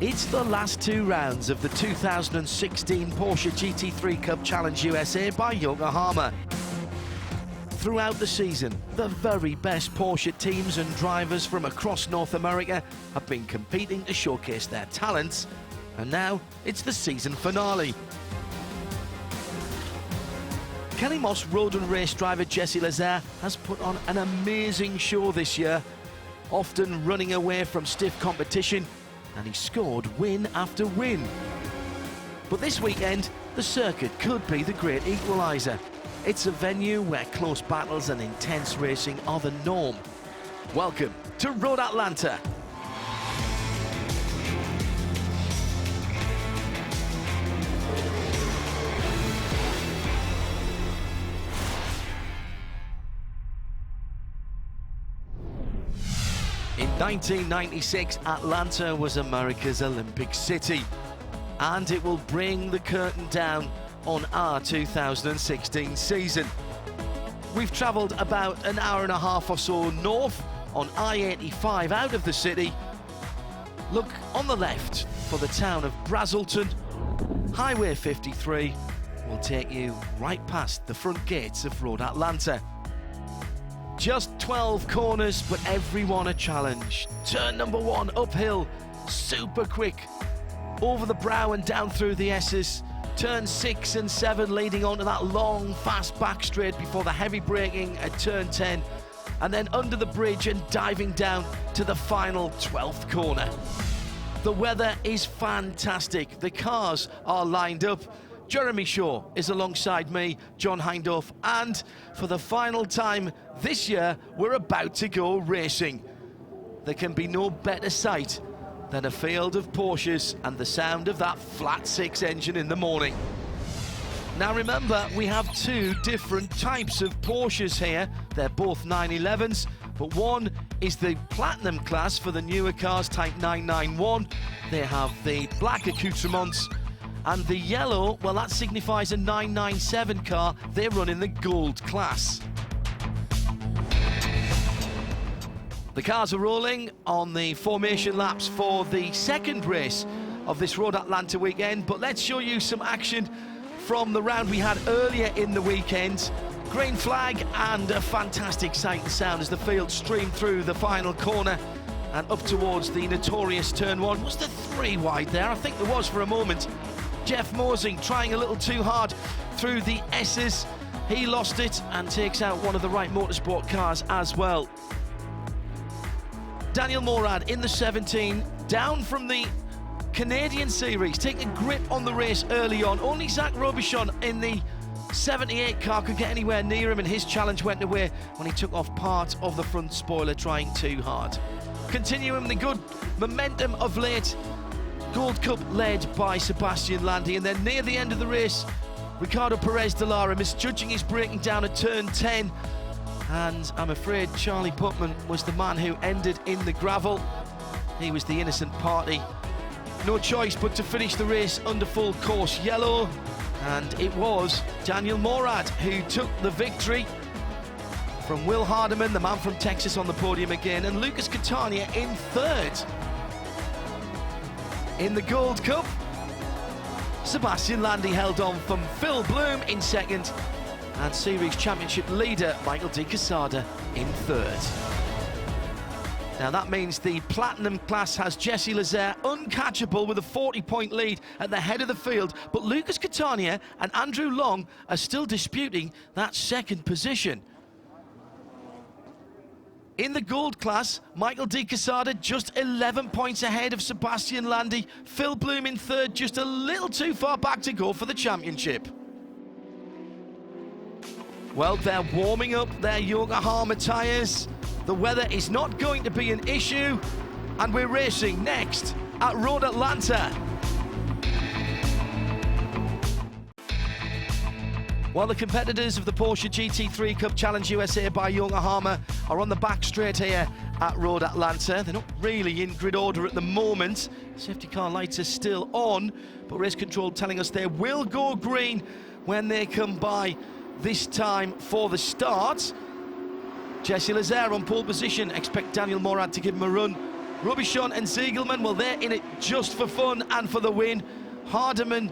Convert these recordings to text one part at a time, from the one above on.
It's the last two rounds of the 2016 Porsche GT3 Cup Challenge USA by Yokohama. Throughout the season, the very best Porsche teams and drivers from across North America have been competing to showcase their talents, and now it's the season finale. Kenny Moss road and race driver Jesse Lazare has put on an amazing show this year, often running away from stiff competition, and he scored win after win. But this weekend, the circuit could be the great equaliser. It's a venue where close battles and intense racing are the norm. Welcome to Road Atlanta. In 1996, Atlanta was America's Olympic city, and it will bring the curtain down on our 2016 season. We've travelled about an hour and a half or so north on I-85 out of the city. Look on the left for the town of Brazelton. Highway 53 will take you right past the front gates of Road Atlanta. Just 12 corners, but every one a challenge. Turn number 1 uphill, super quick, over the brow and down through the S's. Turn 6 and 7 leading onto that long, fast back straight before the heavy braking at turn 10, and then under the bridge and diving down to the final 12th corner. The weather is fantastic. The cars are lined up. Jeremy Shaw is alongside me, John Hindorf, and for the final time this year, we're about to go racing. There can be no better sight than a field of Porsches and the sound of that flat 6 engine in the morning. Now remember, we have two different types of Porsches here. They're both 911s, but one is the Platinum class for the newer cars, Type 991. They have the black accoutrements, and the yellow, well, that signifies a 997 car. They run in the Gold class. The cars are rolling on the formation laps for the second race of this Road Atlanta weekend, but let's show you some action from the round we had earlier in the weekend. Green flag and a fantastic sight and sound as the field streamed through the final corner and up towards the notorious turn 1. Was there 3 wide there? I think there was for a moment. Jeff Mosing trying a little too hard through the S's. He lost it and takes out one of the Wright Motorsport cars as well. Daniel Morad in the 17, down from the Canadian series, taking a grip on the race early on. Only Zach Robichon in the 78 car could get anywhere near him, and his challenge went away when he took off part of the front spoiler trying too hard. Continuing the good momentum of late, Gold Cup led by Sebastian Landi, and then near the end of the race, Ricardo Perez de Lara misjudging his braking down at turn 10, and I'm afraid Charlie Putman was the man who ended in the gravel. He was the innocent party. No choice but to finish the race under full course yellow, and it was Daniel Morad who took the victory from Will Hardeman, the man from Texas, on the podium again, and Lucas Catania in third. In the Gold Cup, Sebastian Landi held on from Phil Bloom in second, and Series Championship leader Michael De Quesada in third. Now that means the Platinum class has Jesse Lazare uncatchable with a 40-point lead at the head of the field, but Lucas Catania and Andrew Long are still disputing that second position. In the Gold class, Michael De Quesada just 11 points ahead of Sebastian Landi. Phil Bloom in third, just a little too far back to go for the championship. Well, they're warming up their Yokohama tyres. The weather is not going to be an issue, and we're racing next at Road Atlanta. While the competitors of the Porsche GT3 Cup Challenge USA by Yokohama are on the back straight here at Road Atlanta. They're not really in grid order at the moment. Safety car lights are still on, but race control telling us they will go green when they come by this time for the start. Jesse Lazare on pole position. Expect Daniel Morad to give him a run Robichon and Siegelman, well, they're in it just for fun and for the win. Hardeman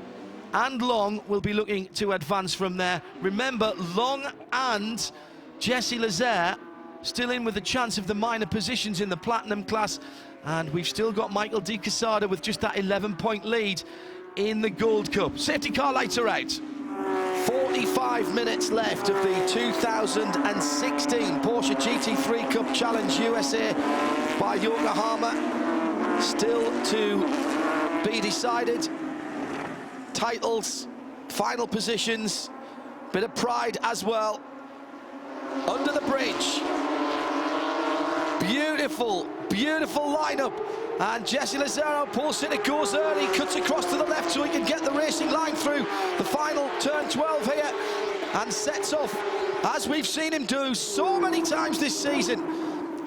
and Long will be looking to advance from there. Remember, Long and Jesse Lazaire still in with a chance of the minor positions in the platinum class, and we've still got Michael De Quesada with just that 11-point lead in the Gold Cup. Safety car lights are out. 45 minutes left of the 2016 Porsche GT3 Cup Challenge USA by Yokohama. Still to be decided. Titles, final positions, bit of pride as well. Under the bridge. Beautiful, beautiful lineup. And Jesse Lazaire pulls it, it goes early, cuts across to the left so he can get the racing line through the final turn 12 here, and sets off, as we've seen him do so many times this season,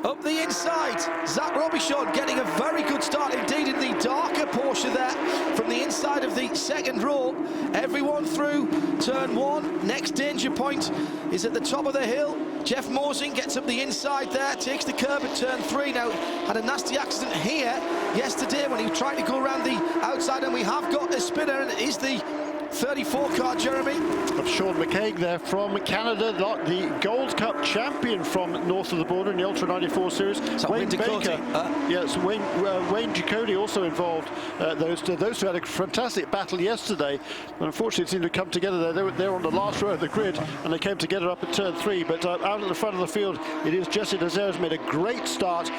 up the inside. Zach Robichon getting a very good start indeed in the darker Porsche there from the inside of the second row. Everyone through turn 1. Next danger point is at the top of the hill. Jeff Mosing gets up the inside there, takes the curb at turn 3. Now, had a nasty accident here yesterday when he was trying to go around the outside, and we have got a spinner, and it is the 34 car, Jeremy. Of Sean McCaig there from Canada, the Gold Cup champion from north of the border in the Ultra 94 series. Wayne Baker, yes, Wayne Ducote also involved. Those two had a fantastic battle yesterday. Unfortunately, it seemed to come together there. They were on the last row of the grid, and they came together up at turn 3. But out at the front of the field, it is Jesse Lazaire has made a great start.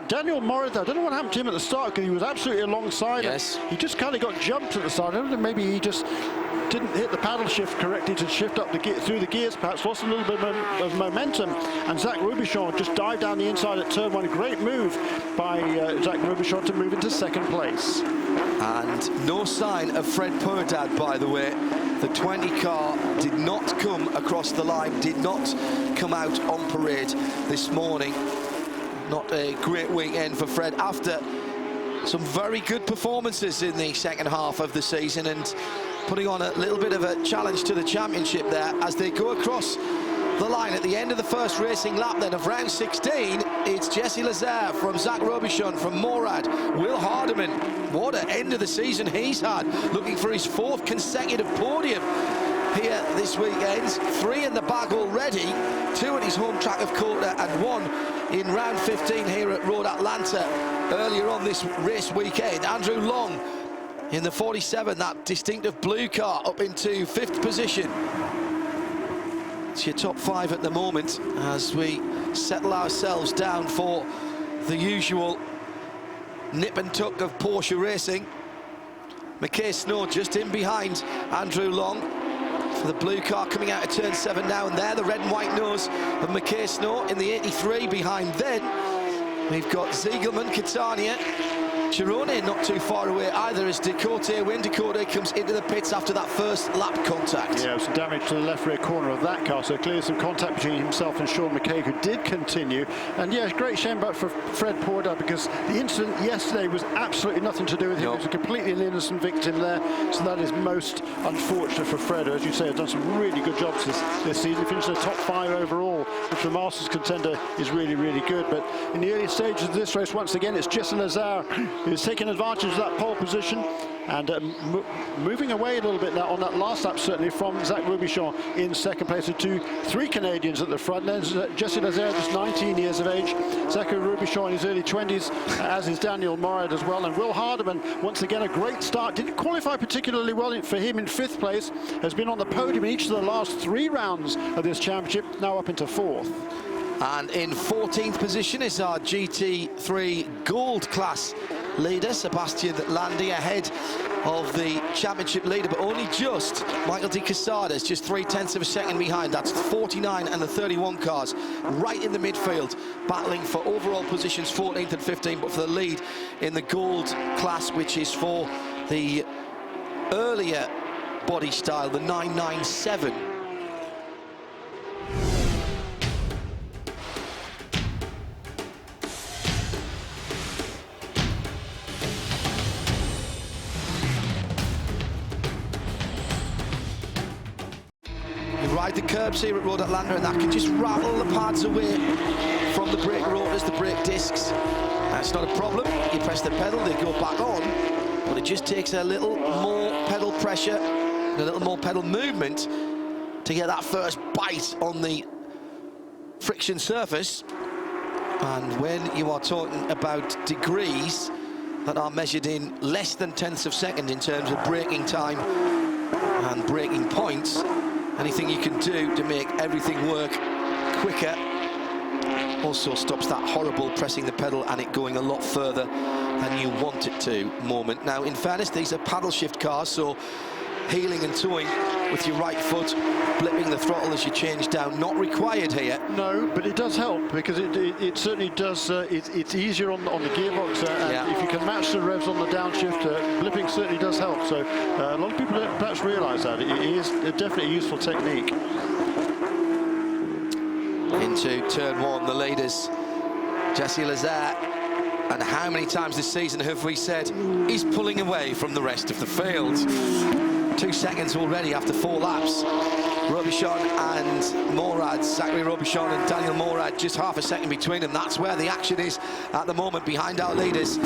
Daniel Morris, I don't know what happened to him at the start, because he was absolutely alongside. Yes. He just kind of got jumped at the start. I don't know, maybe he just didn't hit the paddle shift correctly to shift up through the gears, perhaps lost a little bit of momentum, and Zach Robichon just dived down the inside at turn 1. Great move by Zach Robichon to move into second place. And no sign of Fred Purdad, by the way. The 20 car did not come across the line, did not come out on parade this morning. Not a great weekend for Fred after some very good performances in the second half of the season, and putting on a little bit of a challenge to the championship there as they go across the line at the end of the first racing lap then of round 16. It's Jesse Lazaire from Zach Robichon from Morad. Will Hardeman, what an end of the season he's had, looking for his 4th consecutive podium here this weekend. 3 in the bag already, 2 at his home track of Kota and 1 in round 15 here at Road Atlanta earlier on this race weekend. Andrew Long in the 47, that distinctive blue car, up into 5th position. It's your top 5 at the moment as we settle ourselves down for the usual nip and tuck of Porsche racing. McKay Snow just in behind Andrew Long for the blue car coming out of turn 7 now, and there the red and white nose of McKay Snow in the 83 behind. Then we've got Siegelman, Catania, Chirone not too far away either as Wayne Ducote comes into the pits after that first lap contact. Yeah, some damage to the left rear corner of that car, so clearly some contact between himself and Sean McCaig, who did continue. And yeah, great shame back for Fred Purdad, because the incident yesterday was absolutely nothing to do with him. He was a completely innocent victim there, so that is most unfortunate for Fred, who, as you say, has done some really good jobs this season. He finished in the top 5 overall, which for the Masters contender is really, really good. But in the early stages of this race, once again, it's Jesse Lazaire who's taking advantage of that pole position and moving away a little bit now on that last lap, certainly, from Zach Robichon in second place, with 3 Canadians at the front. Then Jesse Lazaire, just 19 years of age. Zach Robichon in his early 20s, as is Daniel Morad as well. And Will Hardeman, once again, a great start. Didn't qualify particularly well for him in 5th place. Has been on the podium in each of the last 3 rounds of this championship, now up into 4th. And in 14th position is our GT3 Gold class leader, Sebastian Landi, ahead of the championship leader, but only just Michael De Quesada, just 0.3 of a second behind. That's 49 and the 31 cars right in the midfield, battling for overall positions 14th and 15th, but for the lead in the Gold class, which is for the earlier body style, the 997. Ride the curbs here at Road Atlanta, and that can just rattle the pads away from the brake rotors, the brake discs, That's not a problem. You press the pedal, they go back on, but it just takes a little more pedal pressure and a little more pedal movement to get that first bite on the friction surface. And when you are talking about degrees that are measured in less than tenths of second in terms of braking time and braking points, anything you can do to make everything work quicker also stops that horrible pressing the pedal and it going a lot further than you want it to moment. Now, in fairness, these are paddle shift cars, so heeling and towing with your right foot, blipping the throttle as you change down, not required here. No, but it does help, because it certainly does. It's easier on the gearbox, and if you can match the revs on the downshift, blipping certainly does help. So a lot of people don't perhaps realise that. It is definitely a useful technique. Into turn one, the leaders, Jesse Lazare. And how many times this season have we said he's pulling away from the rest of the field? 2 seconds already after 4 laps. Robichon and Morad, Zachary Robichon and Daniel Morad, just half a second between them. That's where the action is at the moment, behind our leaders.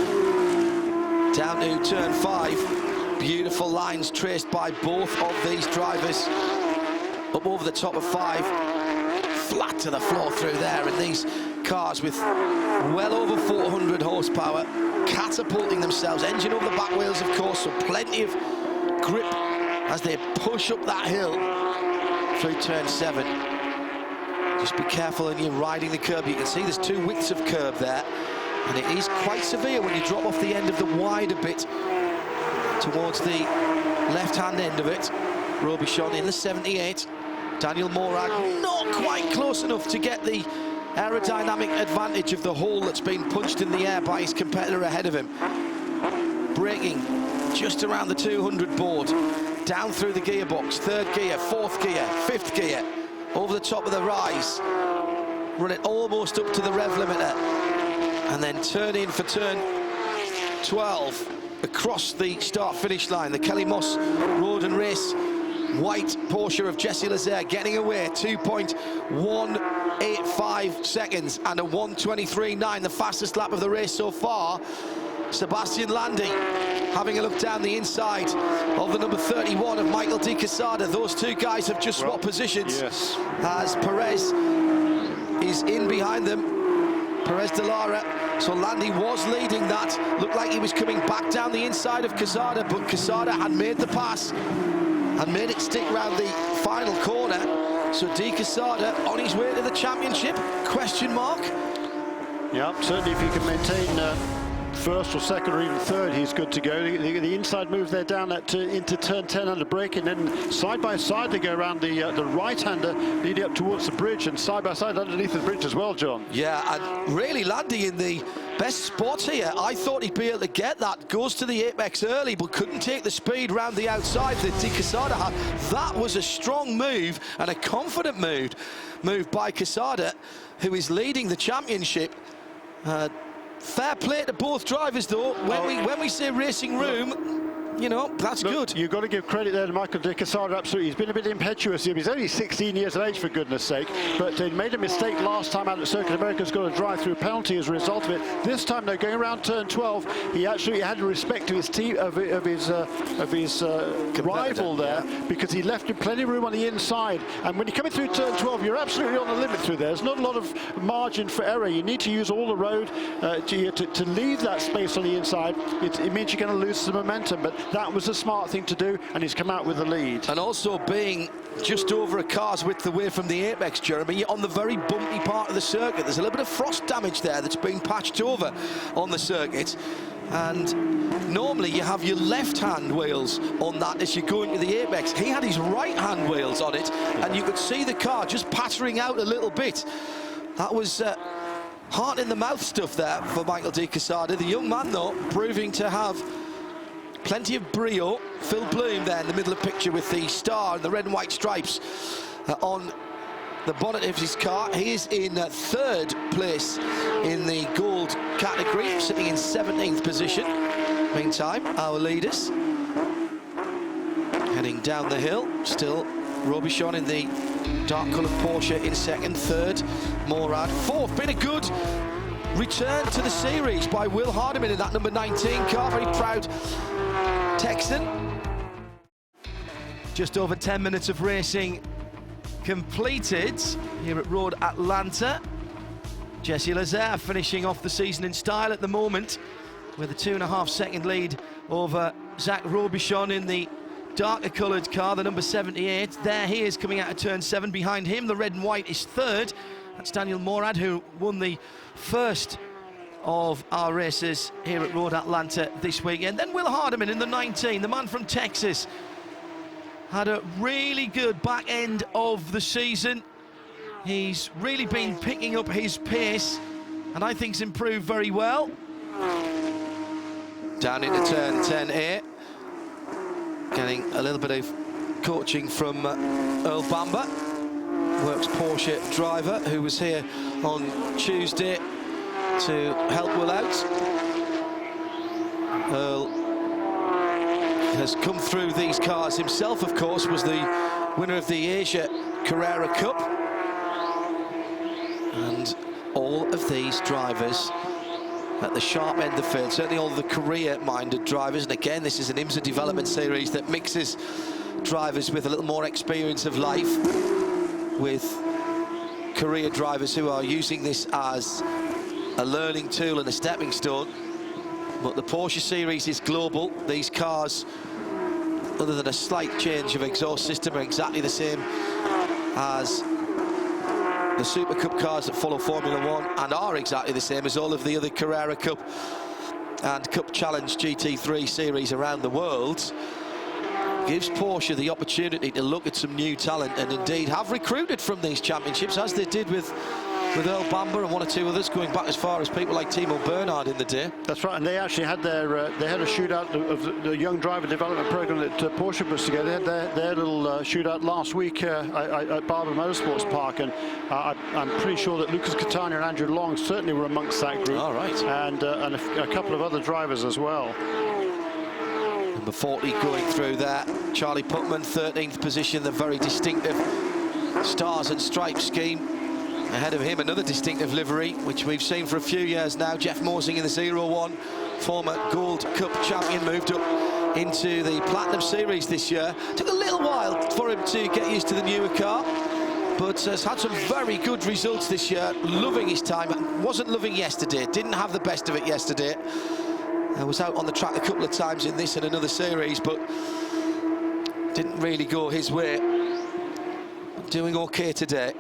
Down to turn 5. Beautiful lines traced by both of these drivers. Up over the top of 5. Flat to the floor through there, and these cars with well over 400 horsepower catapulting themselves, engine over the back wheels, of course, so plenty of grip as they push up that hill through turn 7. Just be careful when you're riding the curb. You can see there's 2 widths of curb there, and it is quite severe when you drop off the end of the wider bit towards the left-hand end of it. Robichon in the 78. Daniel Morag not quite close enough to get the aerodynamic advantage of the hole that's been punched in the air by his competitor ahead of him. Braking just around the 200 board, down through the gearbox, 3rd gear, 4th gear, 5th gear, over the top of the rise, run it almost up to the rev limiter, and then turn in for turn 12 across the start-finish line. The Kelly Moss Road and Race white Porsche of Jesse Lazare getting away, 2.185 seconds and a 1:23.9, the fastest lap of the race so far. Sebastian Landi having a look down the inside of the number 31 of Michael Di Casada. Those 2 guys have just swapped positions, as Perez is in behind them. Perez de Lara. So Landi was leading that. Looked like he was coming back down the inside of Casada, but Casada had made the pass and made it stick round the final corner. So Di Casada on his way to the championship? Question mark. Yeah, certainly if he can maintain 1st or 2nd or even 3rd, he's good to go. The inside move there down into turn 10 under braking, then side by side they go around the right-hander leading up towards the bridge, and side by side underneath the bridge as well, John. Yeah, and really Landi in the best spot here. I thought he'd be able to get that. Goes to the apex early, but couldn't take the speed round the outside that Di Casada had. That was a strong move and a confident move by Casada, who is leading the championship. Fair play to both drivers, though. When we say racing room, you know, that's good. You've got to give credit there to Michael Di Casada, absolutely. He's been a bit impetuous here. He's only 16 years of age, for goodness sake, but he made a mistake last time out at Circuit America. Has got a drive-through penalty as a result of it. This time, though, going around turn 12, he actually had respect to his team, of his rival there, because he left him plenty of room on the inside. And when you're coming through turn 12, you're absolutely on the limit through there. There's not a lot of margin for error. You need to use all the road to leave that space on the inside. It means you're going to lose some momentum, but that was a smart thing to do, and he's come out with the lead. And also being just over a car's width away from the apex, Jeremy, on the very bumpy part of the circuit. There's a little bit of frost damage there that's been patched over on the circuit, and normally you have your left-hand wheels on that as you go into the apex. He had his right-hand wheels on it, and you could see the car just pattering out a little bit. That was heart in the mouth stuff there for Michael Di Casada. The young man, though, proving to have plenty of brio. Phil Bloom there in the middle of the picture with the star and the red and white stripes on the bonnet of his car. He is in 3rd place in the gold category, sitting in 17th position. Meantime, our leaders heading down the hill. Still Robichon in the dark coloured Porsche in 2nd, 3rd Morad, 4th. Been a good returned to the series by Will Hardiman in that number 19 car. Very proud Texan. Just over 10 minutes of racing completed here at Road Atlanta. Jesse Lazare finishing off the season in style at the moment with a 2.5 second lead over Zach Robichon in the darker coloured car, the number 78. There he is coming out of turn 7. Behind him, the red and white is third. That's Daniel Morad, who won the first of our races here at Road Atlanta this weekend. Then Will Hardiman in the 19, the man from Texas. Had a really good back end of the season. He's really been picking up his pace, and I think he's improved very well. Down into turn 10 here. Getting a little bit of coaching from Earl Bamber. Works Porsche driver, who was here on Tuesday to help Will out. Earl has come through these cars himself, of course, was the winner of the Asia Carrera Cup. And all of these drivers at the sharp end of the field, certainly all the career-minded drivers, and again, this is an IMSA development series that mixes drivers with a little more experience of life with career drivers who are using this as a learning tool and a stepping stone. But the Porsche series is global. These cars, other than a slight change of exhaust system, are exactly the same as the Super Cup cars that follow Formula One, and are exactly the same as all of the other Carrera Cup and Cup Challenge GT3 series around the world. Gives Porsche the opportunity to look at some new talent, and indeed have recruited from these championships, as they did with Earl Bamber and one or two others, going back as far as people like Timo Bernhard in the day. That's right, and they actually had their they had a shootout of the young driver development program that Porsche puts together. They had their little shootout last week at Barber Motorsports Park, and I'm pretty sure that Lucas Catania and Andrew Long certainly were amongst that group. All right. And a couple of other drivers as well. Number 40 going through there. Charlie Putman, 13th position, the very distinctive stars and stripes scheme. Ahead of him, another distinctive livery, which we've seen for a few years now. Jeff Morsing in the 01, former Gold Cup champion, moved up into the Platinum Series this year. Took a little while for him to get used to the newer car, but has had some very good results this year. Loving his time. Wasn't loving yesterday. Didn't have the best of it yesterday. Was out on the track a couple of times in this and another series, but didn't really go his way. Doing okay today.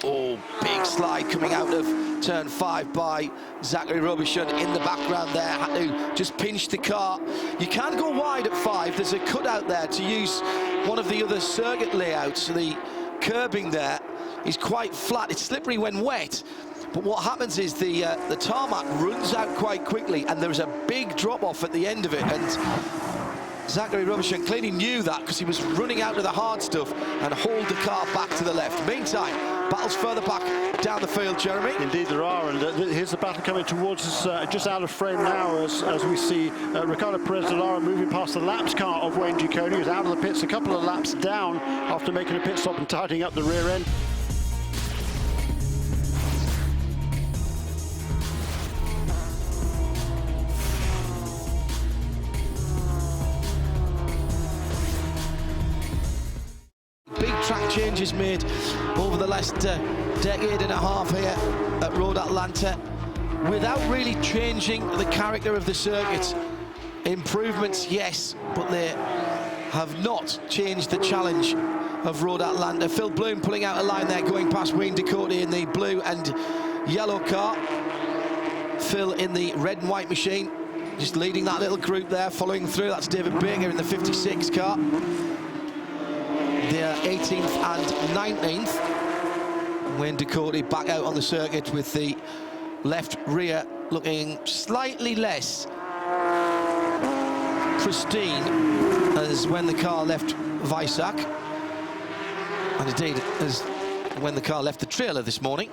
Oh, big slide coming out of turn 5 by Zachary Robichon in the background there. Had to just pinch the car. You can go wide at 5. There's a cutout there to use one of the other circuit layouts. The curbing there is quite flat. It's slippery when wet. But what happens is the tarmac runs out quite quickly, and there's a big drop-off at the end of it. And Zachary Robichon clearly knew that, because he was running out of the hard stuff and hauled the car back to the left. Meantime, battles further back down the field, Jeremy. Indeed there are, and here's the battle coming towards us, just out of frame now, as we see Ricardo Perez de Lara moving past the laps car of Wayne Duconi, who's out of the pits a couple of laps down after making a pit stop and tidying up the rear end. Track changes made over the last decade and a half here at Road Atlanta without really changing the character of the circuit. Improvements, yes, but they have not changed the challenge of Road Atlanta. Phil Bloom pulling out a line there, going past Wayne Ducote in the blue and yellow car. Phil in the red and white machine, just leading that little group there, following through. That's David Baker in the 56 car. They're 18th and 19th. Wayne Ducote back out on the circuit with the left rear looking slightly less pristine as when the car left Weissach. And indeed, as when the car left the trailer this morning.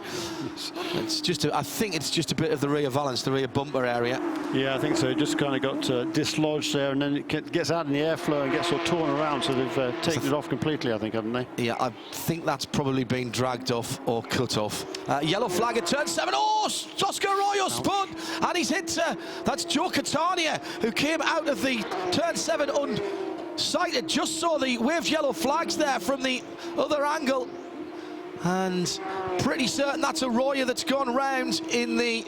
It's just, I think it's just a bit of the rear valance, the rear bumper area. Yeah, I think so. It just kind of got dislodged there, and then it gets out in the airflow and gets sort of torn around, so they've taken it off completely, I think, haven't they? Yeah, I think that's probably been dragged off or cut off. Yellow flag at turn 7. Oh, Oscar Arroyo spun, and he's hit. That's Joe Catania, who came out of the turn 7 unsighted. Just saw the waved yellow flags there from the other angle, and pretty certain that's Arroyo that's gone round in the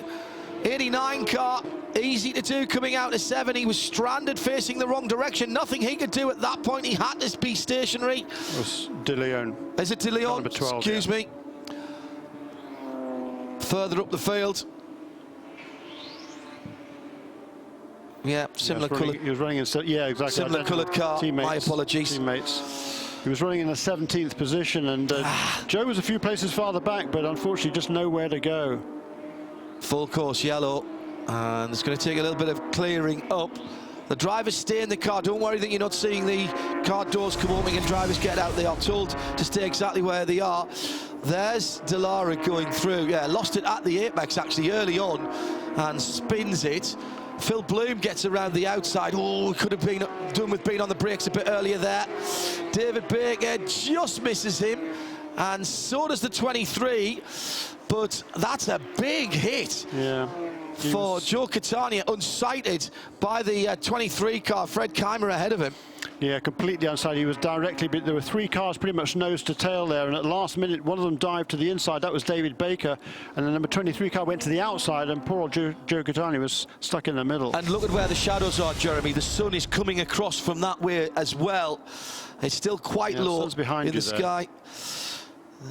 89 car. Easy to do coming out of 7. He was stranded facing the wrong direction. Nothing he could do at that point. He had to be stationary. It was De Leon. Is it De Leon? Number 12, excuse me. Further up the field. Yeah, similar colour. He was running in, yeah, exactly. Similar coloured car. Teammates, My apologies. Teammates. He was running in the 17th position, and Joe was a few places farther back, but unfortunately just nowhere to go. Full course yellow, and it's going to take a little bit of clearing up. The drivers stay in the car. Don't worry that you're not seeing the car doors come open and drivers get out. They are told to stay exactly where they are. There's Delara going through. Yeah, lost it at the apex actually early on and spins it. Phil Bloom gets around the outside. Oh, could have been done with being on the brakes a bit earlier there. David Baker just misses him, and so does the 23. But that's a big hit. Yeah. For Joe Catania, unsighted by the 23 car. Fred Keimer ahead of him. Yeah, completely unsighted. He was directly, but there were 3 cars pretty much nose to tail there, and at the last minute one of them dived to the inside. That was David Baker, and the number 23 car went to the outside, and poor old Joe Catania was stuck in the middle. And look at where the shadows are, Jeremy. The sun is coming across from that way as well. It's still quite low behind in the sky.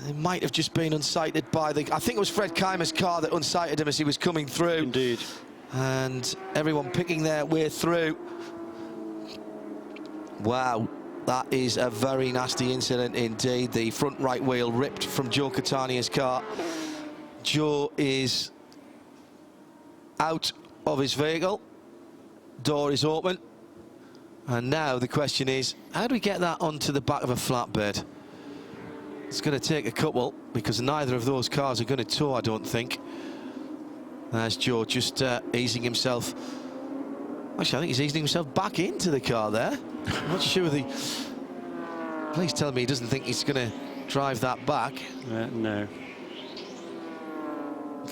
It might have just been unsighted by the... I think it was Fred Keimer's car that unsighted him as he was coming through. Indeed. And everyone picking their way through. Wow, that is a very nasty incident indeed. The front right wheel ripped from Joe Catania's car. Joe is out of his vehicle. Door is open. And now the question is, how do we get that onto the back of a flatbed? It's going to take a couple, because neither of those cars are going to tow, I don't think. There's Joe just easing himself. Actually, I think he's easing himself back into the car there. I'm not sure Please tell me he doesn't think he's going to drive that back. No.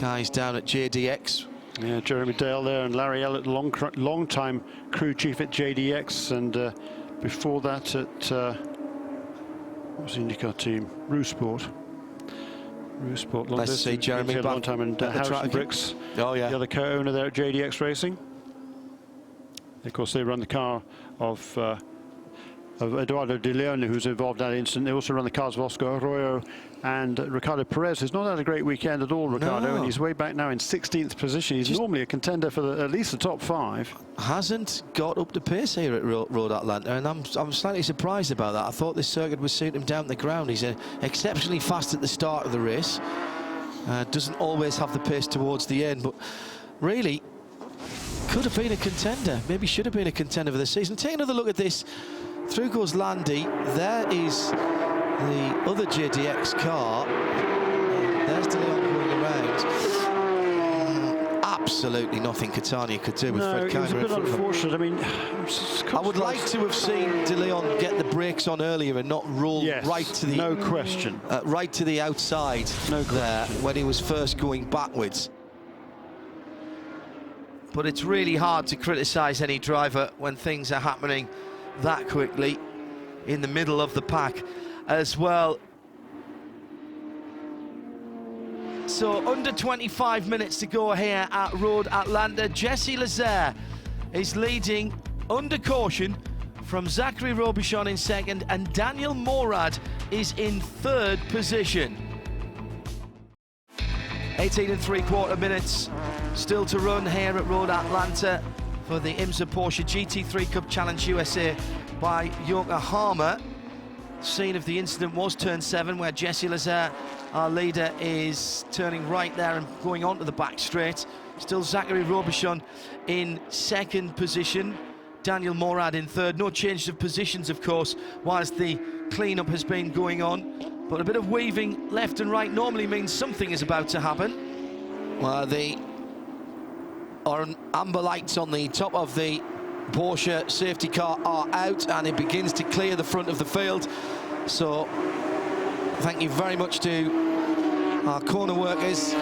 Guys down at JDX. Yeah, Jeremy Dale there, and Larry Ellett, long-time crew chief at JDX, and before that at... what was the IndyCar team? Rousport. Let's see Jeremy back long time, and Harrison Bricks, oh yeah, the other co-owner there at JDX Racing. Of course, they run the car of Eduardo De Leon, who's involved in that incident. They also run the cars of Oscar Arroyo and Ricardo Perez, who's not had a great weekend at all, Ricardo, and he's way back now in 16th position. He's normally a contender for at least the top 5. Hasn't got up to pace here at Road Atlanta, and I'm slightly surprised about that. I thought this circuit would suit him down to the ground. He's exceptionally fast at the start of the race. Doesn't always have the pace towards the end, but really could have been a contender. Maybe should have been a contender for the season. Take another look at this. Through goes Landy. There is the other JDX car. There's De Leon going around. Absolutely nothing Catania could do with Fred Keimer. No, it was a bit unfortunate. I mean, I would like to have seen De Leon get the brakes on earlier and not roll right to the... no question. Right to the outside there when he was first going backwards. But it's really hard to criticise any driver when things are happening that quickly in the middle of the pack as well. So under 25 minutes to go here at Road Atlanta. Jesse Lazare is leading under caution from Zachary Robichon in second, and Daniel Morad is in third position. 18 3/4 minutes still to run here at Road Atlanta for the IMSA Porsche GT3 Cup Challenge USA by Yokohama. Scene of the incident was turn 7, where Jesse Lazare, our leader, is turning right there and going onto the back straight. Still Zachary Robichon in second position, Daniel Morad in third. No change of positions, of course, whilst the clean-up has been going on. but a bit of weaving left and right normally means something is about to happen. Well, the amber lights on the top of the Porsche safety car are out, and it begins to clear the front of the field. So thank you very much to our corner workers,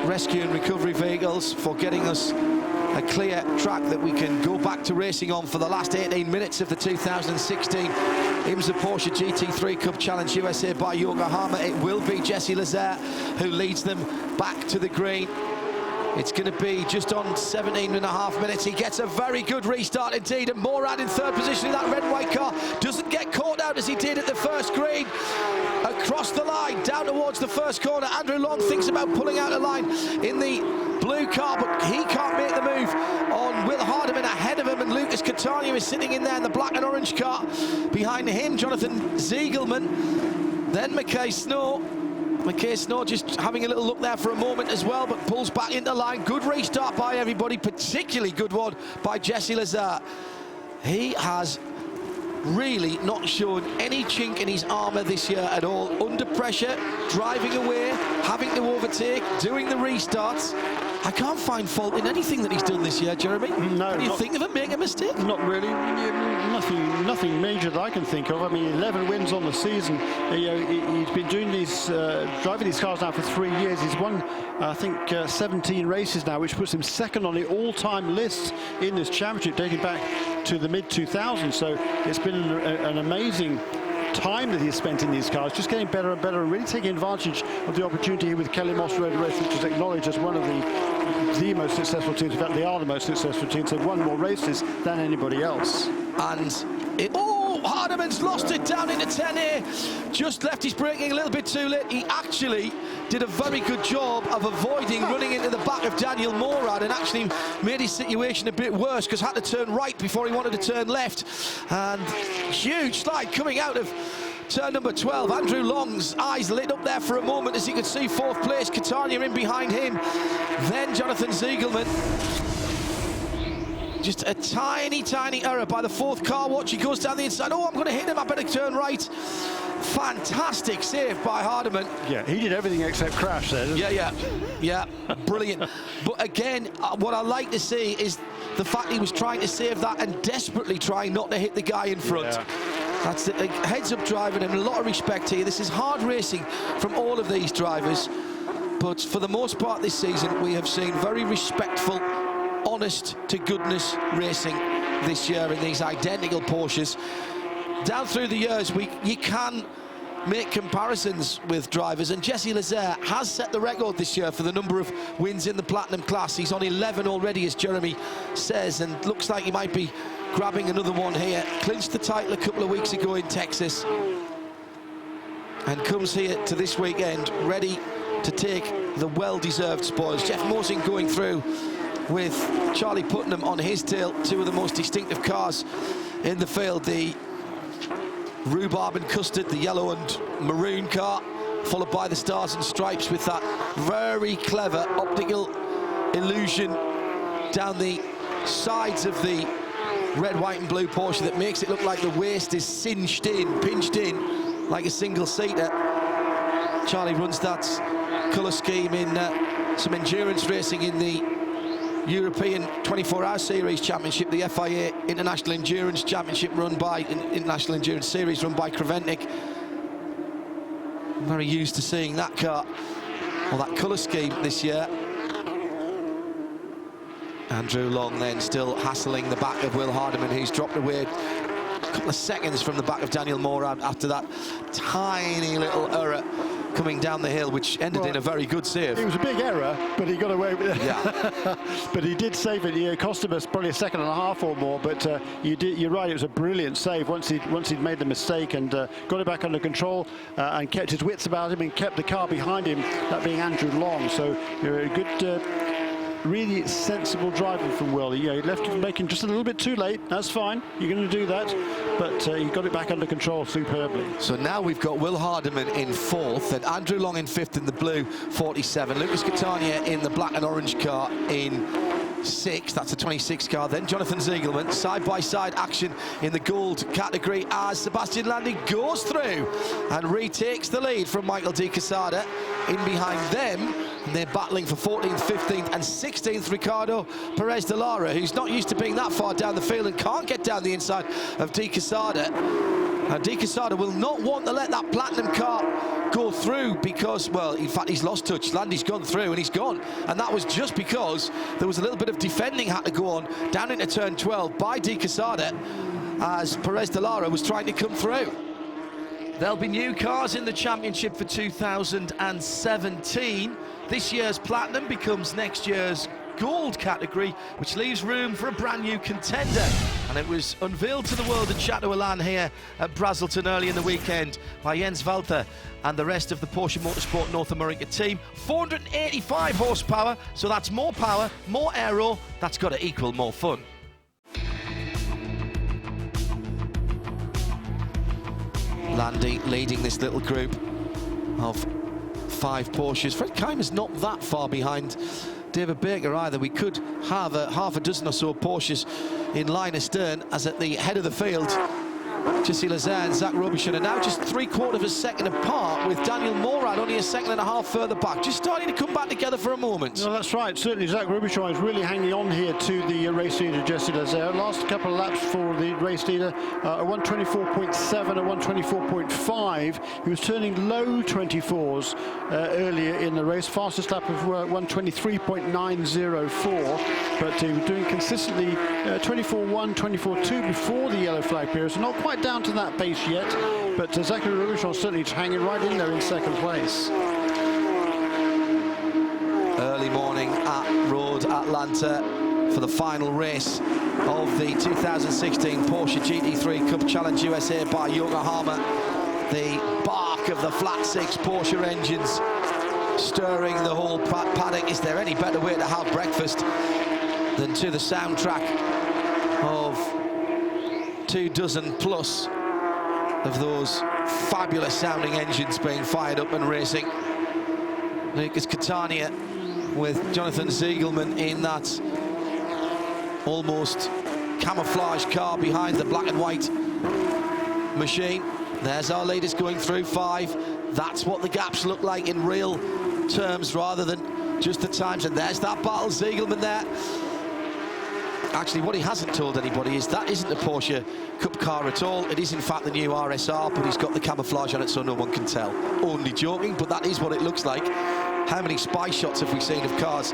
rescue and recovery vehicles, for getting us a clear track that we can go back to racing on for the last 18 minutes of the 2016 IMSA Porsche GT3 Cup Challenge USA by Yokohama. It will be Jesse Lazare who leads them back to the green. It's going to be just on 17.5 minutes. He gets a very good restart indeed, and Morad in third position in that red and white car. Doesn't get caught out as he did at the first green. Across the line, down towards the first corner. Andrew Long thinks about pulling out a line in the blue car, but he can't make the move on Will Hardeman ahead of him, and Lucas Catania is sitting in there in the black and orange car. Behind him, Jonathan Ziegelman, then Mackay Snow. Mackay Snow just having a little look there for a moment as well, but pulls back into line. Good restart by everybody, particularly good one by Jesse Lazare. He has really not shown any chink in his armour this year at all. Under pressure, driving away, having to overtake, doing the restarts. I can't find fault in anything that he's done this year, Jeremy. No. Can you think of him making a mistake? Not really. Nothing major that I can think of. I mean, 11 wins on the season. He's been doing these, driving these cars now for 3 years. He's won, I think, 17 races now, which puts him second on the all-time list in this championship, dating back to the mid-2000s. So it's been an amazing time that he's spent in these cars, just getting better and better, and really taking advantage of the opportunity with Kelly Moss Road Racing, which is acknowledged as one of the most successful teams. In fact, they are the most successful teams. They've won more races than anybody else. And Hardeman's lost it down into 10A. Just left his braking a little bit too late. He actually did a very good job of avoiding running into the back of Daniel Morad, and actually made his situation a bit worse because had to turn right before he wanted to turn left. And huge slide coming out of turn number 12. Andrew Long's eyes lit up there for a moment as he could see fourth place. Catania in behind him. Then Jonathan Ziegelman. Just a tiny error by the fourth car watch. He goes down the inside. Oh, I'm going to hit him. I better turn right. Fantastic save by Hardeman. Yeah, he did everything except crash there. Yeah, brilliant. But again, what I like to see is the fact he was trying to save that and desperately trying not to hit the guy in front. Yeah. That's the heads-up driving, and a lot of respect here. This is hard racing from all of these drivers, but for the most part this season, we have seen very respectful, honest to goodness racing this year in these identical Porsches. Down through the years, you can make comparisons with drivers, and Jesse Lazare has set the record this year for the number of wins in the Platinum class. He's on 11 already, as Jeremy says, and looks like he might be grabbing another one here. Clinched the title a couple of weeks ago in Texas, and comes here to this weekend ready to take the well-deserved spoils. Jeff Mosing going through with Charlie Putnam on his tail, two of the most distinctive cars in the field. The rhubarb and custard, the yellow and maroon car, followed by the stars and stripes with that very clever optical illusion down the sides of the red, white and blue Porsche that makes it look like the waist is cinched in, pinched in, like a single-seater. Charlie runs that colour scheme in some endurance racing in the European 24-hour Series Championship, the FIA International Endurance Championship run by International Endurance Series run by Creventic. I'm very used to seeing that car, or that colour scheme this year. Andrew Long then still hassling the back of Will Hardeman, who's dropped away a couple of seconds from the back of Daniel Morad after that tiny little error coming down the hill, which ended in a very good save. It was a big error, but he got away with it. Yeah. But he did save it. It cost him probably a second and a half or more, but you're right, it was a brilliant save once he'd made the mistake and got it back under control and kept his wits about him and kept the car behind him, that being Andrew Long. So you're a good, really sensible driving from Will. Yeah, he left him making just a little bit too late. That's fine. You're going to do that. But he got it back under control superbly. So now we've got Will Hardeman in fourth, and Andrew Long in fifth in the blue 47. Lucas Catania in the black and orange car in 26, that's a 26 car. Then Jonathan Ziegelman, side-by-side action in the gold category as Sebastian Landi goes through and retakes the lead from Michael De Quesada. In behind them, and they're battling for 14th, 15th and 16th, Ricardo Perez de Lara, who's not used to being that far down the field and can't get down the inside of De Quesada. De Quesada will not want to let that platinum car go through because, well, in fact, he's lost touch. Landy's gone through and he's gone. And that was just because there was a little bit of defending had to go on down into turn 12 by De Quesada as Perez de Lara was trying to come through. There'll be new cars in the championship for 2017. This year's platinum becomes next year's gold category, which leaves room for a brand new contender. And it was unveiled to the world at Chateau Elan here at Brazelton early in the weekend by Jens Walter and the rest of the Porsche Motorsport North America team. 485 horsepower, so that's more power, more aero, that's got to equal more fun. Landy leading this little group of 5 Porsches. Fred Keimer's not that far behind David Baker either. We could have half a dozen or so Porsches in line astern, as at the head of the field, Jesse Lazare and Zach Robichon are now just 3/4 of a second apart, with Daniel Morad only a second and a half further back, just starting to come back together for a moment. No, that's right. Certainly Zach Robichon is really hanging on here to the race leader, Jesse Lazare. Last couple of laps for the race leader, a 124.7, a 124.5. He was turning low 24s earlier in the race. Fastest lap of 123.904, but he was doing consistently 24.1, 24.2 before the yellow flag period. So not quite down to that pace yet, but Zachary Robichon certainly hanging right in there in second place. Early morning at Road Atlanta for the final race of the 2016 Porsche GT3 Cup Challenge USA by Yokohama. The bark of the flat 6 Porsche engines stirring the whole paddock. Is there any better way to have breakfast than to the soundtrack of 24 plus of those fabulous sounding engines being fired up and racing? Lucas Catania with Jonathan Ziegelman in that almost camouflage car behind the black and white machine. There's our leaders going through 5. That's what the gaps look like in real terms rather than just the times. And there's that battle, Ziegelman there. Actually, what he hasn't told anybody is that isn't a Porsche Cup car at all. It is, in fact, the new RSR, but he's got the camouflage on it so no one can tell. Only joking, but that is what it looks like. How many spy shots have we seen of cars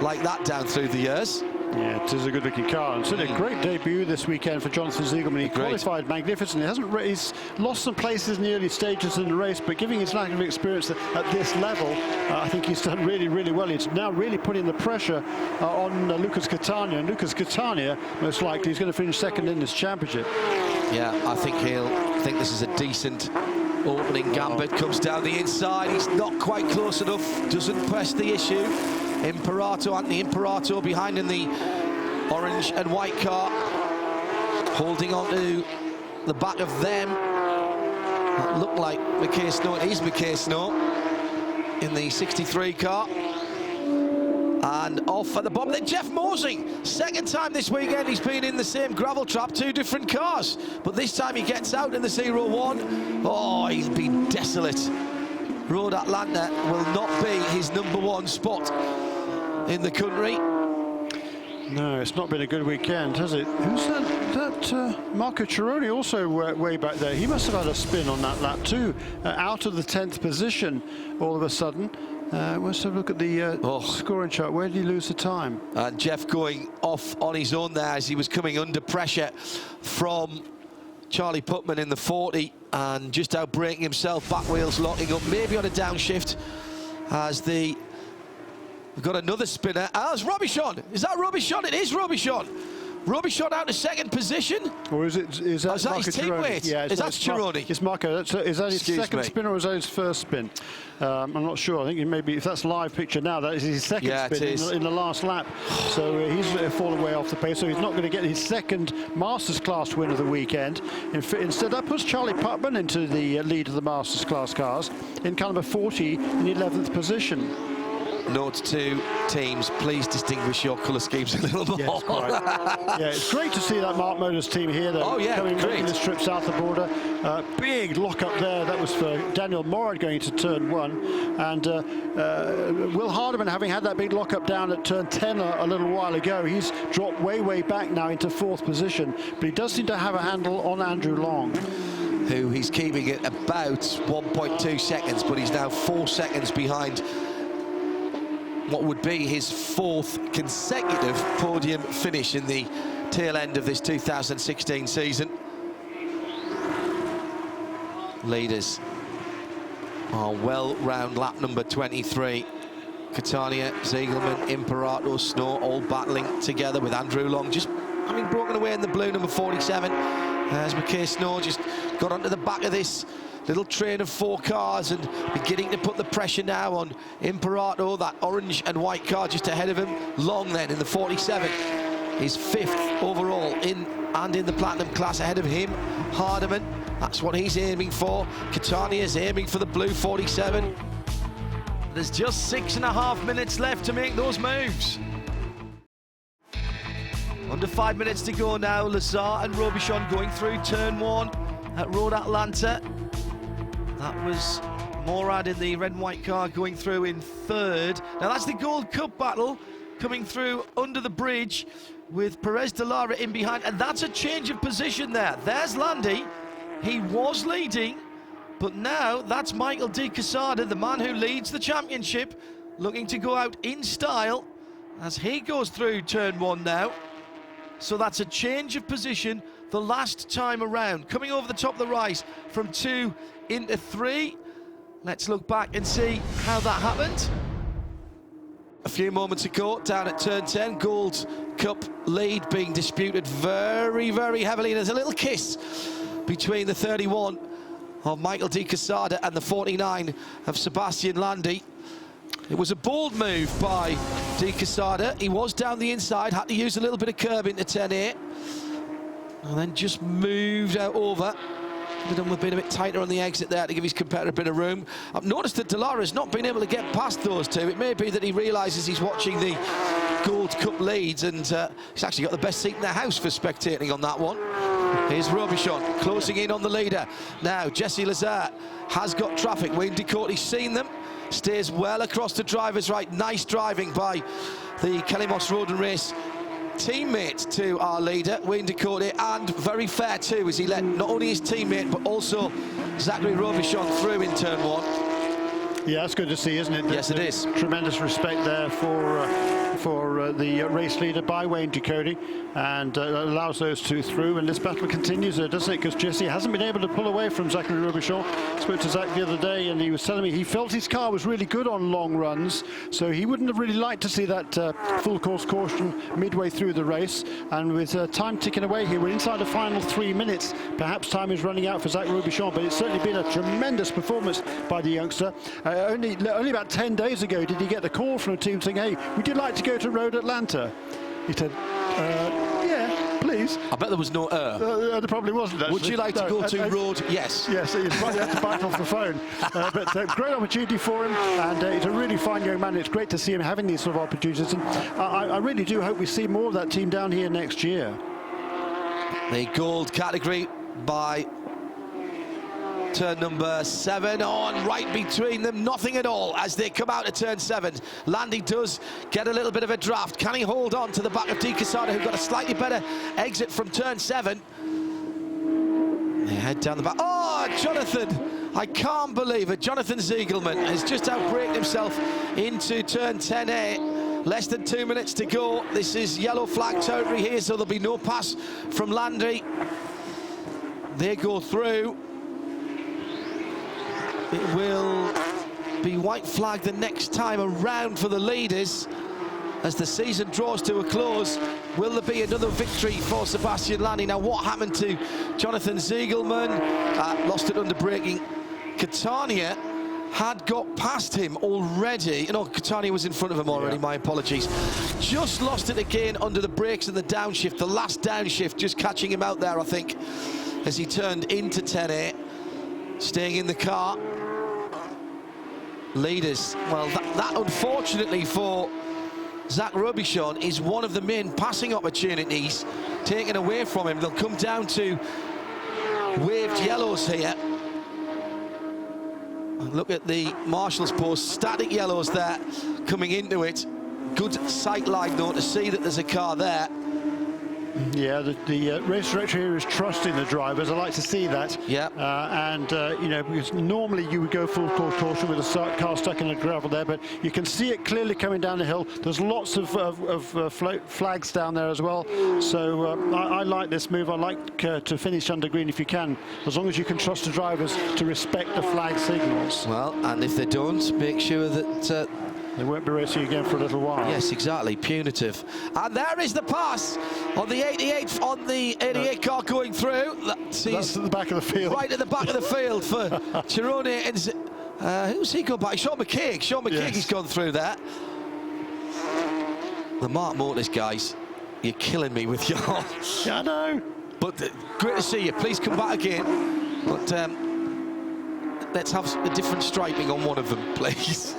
like that down through the years? Yeah, it is a good-looking car. And certainly a great debut this weekend for Jonathan Ziegelman. He qualified magnificently. He's lost some places in the early stages in the race, but giving his lack of experience at this level, I think he's done really, really well. He's now really putting the pressure on Lucas Catania, and Lucas Catania most likely is going to finish second in this championship. Yeah, I think he'll think this is a decent opening gambit. Comes down the inside. He's not quite close enough. Doesn't press the issue. Imperato, Anthony Imperato behind in the orange and white car, holding on to the back of them. That looked like McKay Snow. It is McKay Snow in the 63 car. And off at the bottom, then Jeff Mosing. Second time this weekend he's been in the same gravel trap, 2 different cars. But this time he gets out in the 01. Oh, he'll be desolate. Road Atlanta will not be his #1 spot in the country. No, it's not been a good weekend, has it? Who's that? Marco Cironi also way back there. He must have had a spin on that lap too. Out of the 10th position all of a sudden. Let's have a look at the scoring chart. Where did he lose the time? And Jeff going off on his own there as he was coming under pressure from Charlie Putman in the 40 and just outbraking himself, back wheels locking up, maybe on a downshift as we've got another spinner. It's Robichon. Is that Robichon? It is Robichon. Robichon out to second position. Or is that his teammate? Yeah, that's Cironi. It's Marco. Is that his second spin or is that his first spin? I'm not sure. I think maybe if that's live picture now, that is his second spin in the last lap. So he's fallen way off the pace. So he's not going to get his second Masters Class win of the weekend. Instead, that puts Charlie Putman into the lead of the Masters Class cars in car number 40 in 11th position. note to teams, please distinguish your colour schemes a little more. Yes, quite. Yeah, it's great to see that Mark Motors team here. Coming making this trip south the border. Big lock up there. That was for Daniel Morad going to turn 1. And Will Hardeman, having had that big lock up down at turn 10 a little while ago, he's dropped way back now into 4th position. But he does seem to have a handle on Andrew Long, who he's keeping at about 1.2 seconds, but he's now 4 seconds behind what would be his 4th consecutive podium finish in the tail end of this 2016 season. Leaders are well round lap number 23. Catania, Ziegelman, Imperator, Snow all battling together with Andrew Long just having broken away in the blue, number 47. As McKay Snow just got onto the back of this little train of 4 cars and beginning to put the pressure now on Imperator, that orange and white car just ahead of him. Long then in the 47 is 5th overall in the platinum class, ahead of him. Hardeman, that's what he's aiming for. Catania's aiming for the blue 47. There's just 6.5 minutes left to make those moves. Under 5 minutes to go now. Lazar and Robichon going through turn 1 at Road Atlanta. That was Morad in the red and white car going through in 3rd. Now that's the Gold Cup battle coming through under the bridge with Perez de Lara in behind, and that's a change of position there. There's Landy. He was leading, but now that's Michael de Quesada, the man who leads the championship, looking to go out in style as he goes through turn 1 now. So that's a change of position the last time around. Coming over the top of the rise from 2 into 3. Let's look back and see how that happened. A few moments ago, down at turn 10, Gold Cup lead being disputed very heavily. There's a little kiss between the 31 of Michael de Quesada and the 49 of Sebastian Landy. It was a bold move by de Quesada. He was down the inside, had to use a little bit of curb into 10A, and then just moved out over. Could have been a bit tighter on the exit there to give his competitor a bit of room. I've noticed that de Lara's not been able to get past those two. It may be that he realises he's watching the Gold Cup leads, and he's actually got the best seat in the house for spectating on that one. Here's Robichon closing in on the leader. Now, Jesse Lazare has got traffic. Wayne Ducote's seen them. Stays well across the driver's right. Nice driving by the Kelly Moss Road and Race teammate to our leader, Wayne Ducote, and very fair too, as he let not only his teammate but also Zachary Robichon through in turn 1. Yeah, that's good to see, isn't it? Yes, it is. Tremendous respect there for the race leader by Wayne Ducote, and allows those two through. And this battle continues, doesn't it? Because Jesse hasn't been able to pull away from Zachary Robichon. Spoke to Zach the other day, and he was telling me he felt his car was really good on long runs, so he wouldn't have really liked to see that full course caution midway through the race. And with time ticking away here, we're inside the final 3 minutes. Perhaps time is running out for Zach Robichon, but it's certainly been a tremendous performance by the youngster. Only about 10 days ago did he get the call from a team saying, "Hey, would you like to go to Road Atlanta?" He said, "Yeah, please." I bet there was no there probably wasn't, actually. Would you like to go to Road? Yes. Yes, he probably had to bite off the phone. But great opportunity for him, and he's a really fine young man. It's great to see him having these sort of opportunities, and I really do hope we see more of that team down here next year. The gold category by turn number 7 on, right between them, nothing at all as they come out of turn 7. Landy does get a little bit of a draft. Can he hold on to the back of de Quesada, who got a slightly better exit from turn 7? They head down the back. Oh, Jonathan! I can't believe it. Jonathan Ziegelman has just outbraked himself into turn 10A. Less than 2 minutes to go. This is yellow flag territory here, so there'll be no pass from Landy. They go through. It will be white flag the next time around for the leaders as the season draws to a close. Will there be another victory for Sebastian Landy? Now, what happened to Jonathan Ziegelman? Lost it under braking. Catania had got past him already. No, Catania was in front of him already, my apologies. Just lost it again under the brakes and the downshift. The last downshift just catching him out there, I think, as he turned into 10A. Staying in the car. leaders. Well, that unfortunately for Zach Robichon is one of the main passing opportunities taken away from him. They'll come down to waved yellows here. And look at the marshal's post, static yellows there coming into it. Good sight line though to see that there's a car there. Yeah, the race director here is trusting the drivers. I like to see that. Yeah. You know, because normally you would go full caution with a car stuck in the gravel there, but you can see it clearly coming down the hill. There's lots of flags down there as well. So I like this move. I like to finish under green if you can, as long as you can trust the drivers to respect the flag signals. Well, and if they don't, make sure that they won't be racing again for a little while. Yes, exactly, punitive. And there is the pass on the 88 car going through. That's at the back of the field. Right at the back of the field for Chirone. And who's he gone by? Sean McCaig. Sean McCaig Yes. has gone through there. The Mark Motors guys, you're killing me with your... Yeah, I know. But great to see you. Please come back again. But let's have a different striping on one of them, please.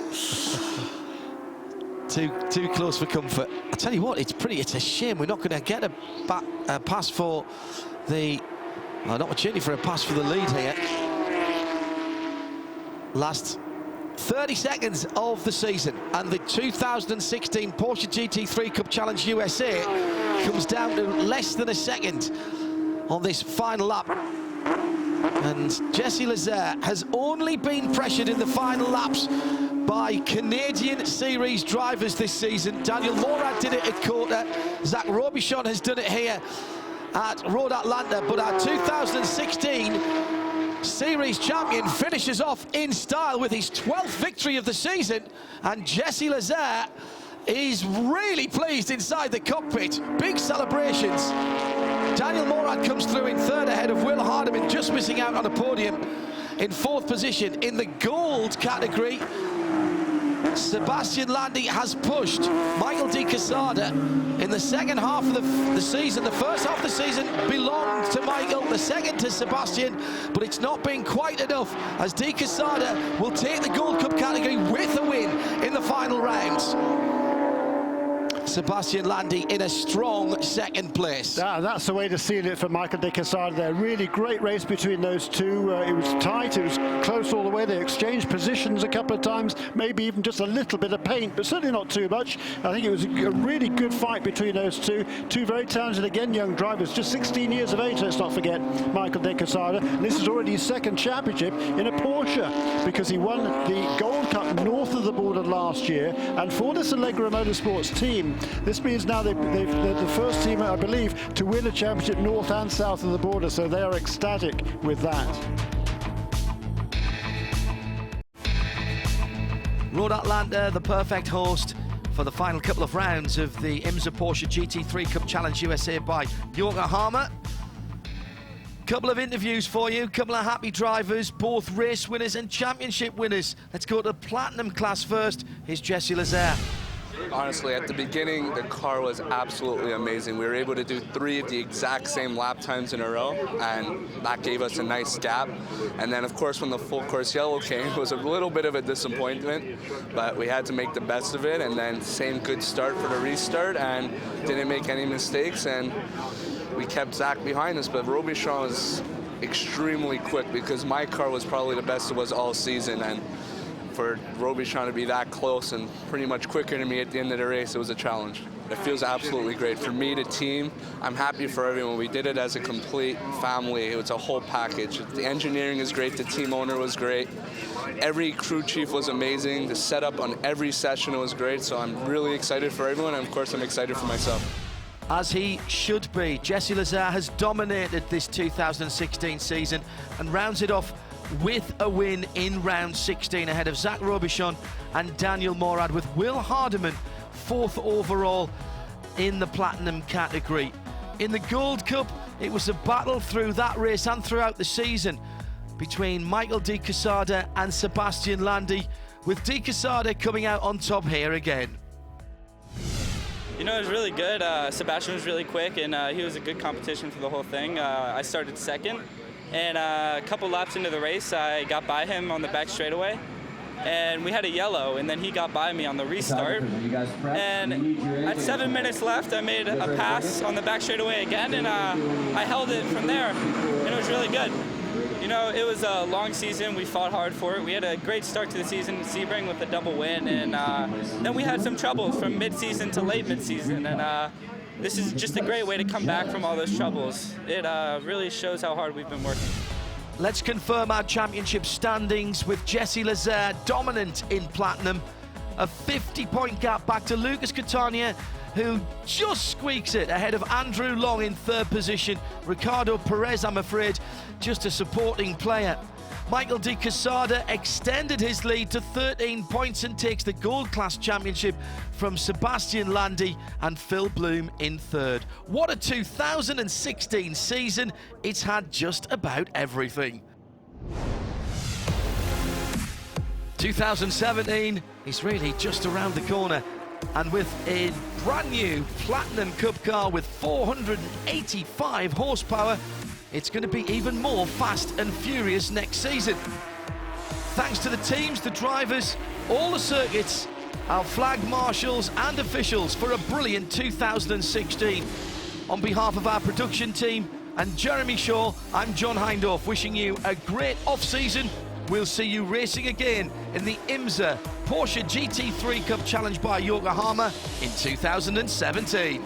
Too close for comfort. I tell you what, it's a shame we're not going to get a pass for the an opportunity for a pass for the lead here. Last 30 seconds of the season, and the 2016 Porsche GT3 Cup Challenge USA comes down to less than a second on this final lap. And Jesse Lazare has only been pressured in the final laps by Canadian Series drivers this season. Daniel Morad did it at Kota. Zach Robichon has done it here at Road Atlanta. But our 2016 Series champion finishes off in style with his 12th victory of the season. And Jesse Lazare is really pleased inside the cockpit. Big celebrations. Daniel Morad comes through in third ahead of Will Hardeman, just missing out on a podium. In fourth position in the gold category, Sebastian Landy has pushed Michael De Quesada in the second half of the season. The first half of the season belonged to Michael, the second to Sebastian, but it's not been quite enough as De Quesada will take the Gold Cup category with a win in the final rounds. Sebastian Landy in a strong second place. That's the way to seal it for Michael De Quesada there. Really great race between those two. It was tight, it was close all the way. They exchanged positions a couple of times, maybe even just a little bit of paint, but certainly not too much. I think it was a really good fight between those two. Two very talented, again, young drivers, just 16 years of age, let's not forget, Michael De Quesada. This is already his second championship in a Porsche, because he won the Gold Cup north of the border last year. And for this Allegra Motorsports team, this means now they're the first team, I believe, to win a championship north and south of the border, so they are ecstatic with that. Road Atlanta, the perfect host for the final couple of rounds of the IMSA Porsche GT3 Cup Challenge USA by Yokohama. Couple of interviews for you, couple of happy drivers, both race winners and championship winners. Let's go to the platinum class first. Here's Jesse Lazare. Honestly, at the beginning, the car was absolutely amazing. We were able to do 3 of the exact same lap times in a row, and that gave us a nice gap. And then, of course, when the full course yellow came, it was a little bit of a disappointment, but we had to make the best of it. And then same good start for the restart, and didn't make any mistakes, and we kept Zach behind us. But Robichon was extremely quick, because my car was probably the best it was all season, and for Robichon to be that close and pretty much quicker than me at the end of the race, it was a challenge. It feels absolutely great. For me, the team, I'm happy for everyone. We did it as a complete family. It was a whole package. The engineering is great. The team owner was great. Every crew chief was amazing. The setup on every session was great. So I'm really excited for everyone. And of course, I'm excited for myself. As he should be, Jesse Lazare has dominated this 2016 season and rounds it off with a win in round 16 ahead of Zach Robichon and Daniel Morad, with Will Hardeman 4th overall in the platinum category. In the Gold Cup, it was a battle through that race and throughout the season between Michael De Quesada and Sebastian Landy, with De Quesada coming out on top here again. You know, it was really good. Sebastian was really quick, and he was a good competition for the whole thing. I started second. And a couple laps into the race, I got by him on the back straightaway. and we had a yellow, and then he got by me on the restart. And at 7 minutes left, I made a pass on the back straightaway again, and I held it from there, and it was really good. You know, it was a long season. We fought hard for it. We had a great start to the season, Sebring with a double win, and then we had some troubles from mid-season to late mid-season, and this is just a great way to come back from all those troubles. It really shows how hard we've been working. Let's confirm our championship standings with Jesse Lazare dominant in platinum. A 50-point gap back to Lucas Catania, who just squeaks it ahead of Andrew Long in third position. Ricardo Perez, I'm afraid, just a supporting player. Michael de Quesada extended his lead to 13 points and takes the Gold Class Championship from Sebastian Landi and Phil Bloom in third. What a 2016 season. It's had just about everything. 2017 is really just around the corner, and with a brand new Platinum Cup car with 485 horsepower, it's going to be even more fast and furious next season. Thanks to the teams, the drivers, all the circuits, our flag marshals and officials for a brilliant 2016. On behalf of our production team and Jeremy Shaw, I'm John Hindorf, wishing you a great off-season. We'll see you racing again in the IMSA Porsche GT3 Cup Challenge by Yokohama in 2017.